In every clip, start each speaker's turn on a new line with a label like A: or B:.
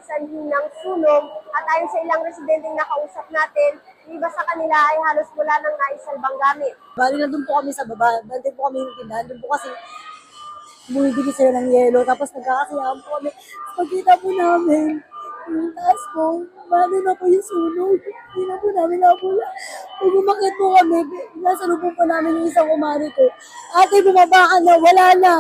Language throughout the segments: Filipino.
A: sanhi ng sunog at ayon sa ilang residenteng nakausap natin, yung iba sa kanila ay halos wala nang naisalbang gamit.
B: Bali na doon po kami sa baba, bali po kami yung tindahan. Doon po kasi bumibili sila ng yelo, tapos nagkakasiyaan po kami. Pagkita po namin, yung taas po, bali na po yung sunog. Hindi na po namin napula. Pag umakit po kami, nasa lubong po namin yung isang kumari ko. Ate, bumaba ka na, wala na.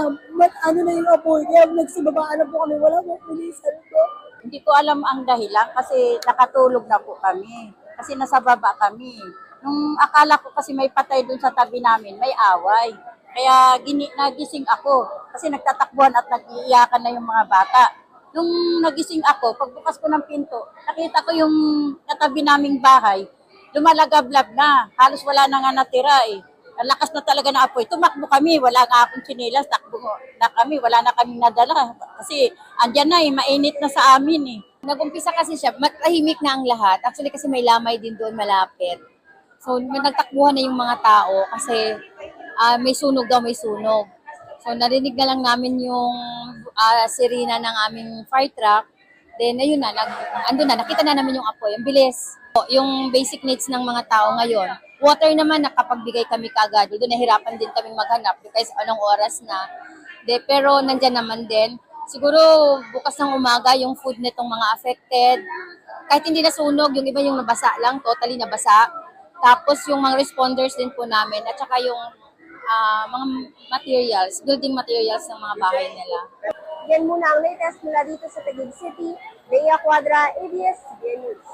B: Ano na yung apoy, kaya nagsibabaan na po kami, wala po pulisan po.
C: Hindi ko alam ang dahilan kasi nakatulog na po kami. Kasi nasa baba kami. Nung akala ko kasi may patay dun sa tabi namin, may away. Kaya nagising ako kasi nagtatakbuhan at nag-iiyakan na yung mga bata. Nung nagising ako, pagbukas ko ng pinto, nakita ko yung katabi naming bahay, lumalagablab na. Halos wala na nga natira eh. Ang lakas na talaga na apoy. Tumakbo kami, wala nga akong tsinelas, takbo na kami, wala na kaming nadala. Kasi andyan na eh, mainit na sa amin eh.
D: Nag-umpisa kasi siya, matahimik na ang lahat. Actually kasi may lamay din doon malapit. So nagtakbuhan na yung mga tao kasi may sunog daw, may sunog. So narinig na lang namin yung sirena ng aming fire truck. Then ayun na, andun na, nakita na namin yung apoy. Ang bilis. Yung basic needs ng mga tao ngayon. Water naman, nakapagbigay kami kaagad. Doon nahirapan din kaming maghanap because anong oras na. Pero nandyan naman din. Siguro bukas ng umaga yung food nitong mga affected. Kahit hindi nasunog, yung iba yung nabasa lang, totally nabasa. Tapos yung mga responders din po namin at saka yung mga materials, building materials ng mga bahay nila.
A: Yan muna ang latest mula dito sa Taguig City. Bea Cuadra, ABS-CBN News.